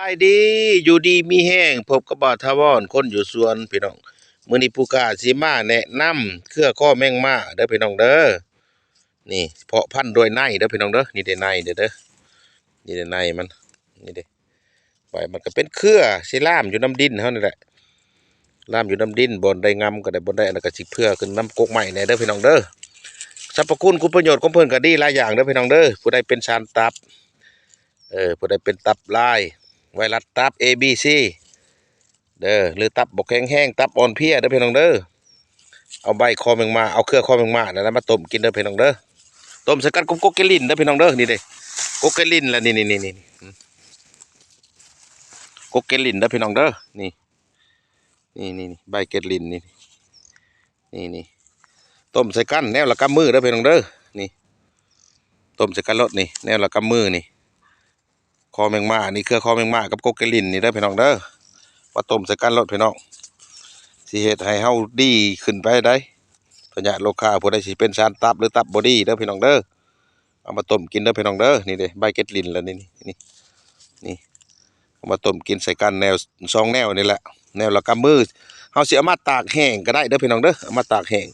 ไปดีอยู่ดีมีแห้งพบกับบ่าวทาวรคนอยู่สวนพี่น้องมื้อนี้ผู้กล้าสิมาแนะนำเครือข้อแมงม่าเด้อพี่น้องเด้อนี่เพาะพันธุ์โดยในเด้อพี่น้องเด้อนี่ได้ในเด้อนี่ได้ในมันนี่เด้ใบมันก็เป็นเครือสิล่ามอยู่น้ำดินเฮานี่แหละล่ามอยู่น้ำดินบ่ได้งำก็ได้บ่ได้อันนั้นก็สิเพื่อขึ้นน้ำกกใหม่แน่เด้อพี่น้องเด้อสรรพคุณคุณประโยชน์ของเพิ่นก็ดีหลายอย่างเด้อพี่น้องเด้อผู้ใดเป็นชานตับผู้ใดเป็นตับลายไวรัสตับ ABC เด้อหรือตับบกแห้งตับอ่อนเพลียเด้อพี่น้องเด้อเอาใบคอแมงมาเอาเครือคอแมงมาแล้วมาต้มกินเด้อพี่น้องเด้อต้มใส่กันกับโกเกลินเด้อพี่น้องเด้อนี่เด้โกเกลินแล้วนี่โกเกลินเด้อพี่น้องเด้อนี่ใบเกลินนี่ต้มใส่กันแนวละกำมือเด้อพี่น้องเด้อนี่ต้มใส่กันรสนี่แนวละกำมือนี่คอแมงมานี่เครือคอแมงมากับโกเกลินนี่เด้อพี่น้องเด้อว่าต้มใส่กันรสพี่น้องสิเฮ็ดให้เฮาดีขึ้นไปได้พญาโลคาผู้ใดสิเป็นชานตับหรือตับบอดี้เด้อพี่น้องเด้อเอามาต้มกินเด้อพี่น้องเด้อนี่เด้ใบเกตลินแล้วนี่เอามาต้มกินใส่กันแนวซองแนวนี่แหละแนวละกำมือเฮาสิเอามาตากแห้งก็ได้เด้อพี่น้องเด้อเอามาตากแห้ง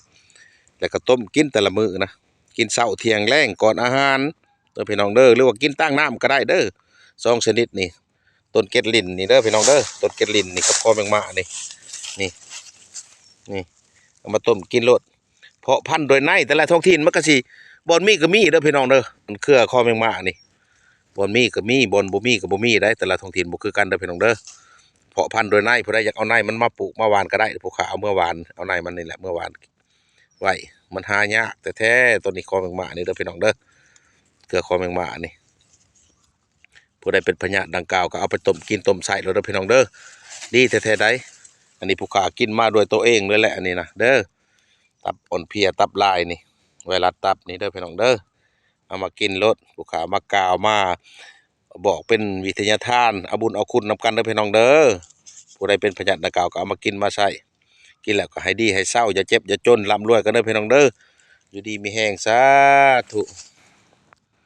แล้วก็ต้มกินแต่ละมื้อนะกินเช้าเที่ยงแลงก่อนอาหารเด้อพี่น้องเด้อหรือว่ากินตั้งน้ำก็ได้เด้อซองชนิดนี่ต้นเกตลินนี่เด้อพี่น้องเด้อต้นเกตลินนี่กับคอแมงม่านี่นี่เอามาต้มกินโลดเพาะพันธุ์โดยในแต่ละท้องถิ่นมันก็สิบอนมีก็มีเด้อพี่น้องเด้อมันเครือคอแมงม่านี่บอนมีก็มีบอนบ่มีก็บ่มีได้แต่ละท้องถิ่นบ่คือกันเด้อพี่น้องเด้อเพาะพันธุ์โดยในผู้ใดอยากเอาในมันมาปลูกมาหว่านก็ได้ผู้ขาเอาเมื่อวานเอาในมันนี่แหละเมื่อวานไว้มันหายากแต่แท้ตัวนี้คอแมงม่านี่เด้อพี่น้องเด้อเครือคอแมงม่านี่ผู้ใดเป็นพญาดังกล่าวก็เอาไปต้มกินต้มใส่แล้วเด้อพี่น้องเด้อดีแท้ๆได้อันนี้ผู้ขากินมาด้วยตัวเองเลยแหละอันนี้นะเด้อตับอ่อนเพลียตับลายนี่ไวรัสตับนี่เด้อพี่น้องเด้อเอามากินรสผู้ขามากล่าวมาบอกเป็นวิทยาทานเอาบุญเอาคุณนำกันเด้อพี่น้องเด้อผู้ใดเป็นพญานาคกล่าวก็เอามากินมาใส่กินแล้วก็ให้ดีให้เศร้าอย่าเจ็บอย่าจนร่ำรวยกันเด้อพี่น้องเด้ออยู่ดีมีแห้งสาธุ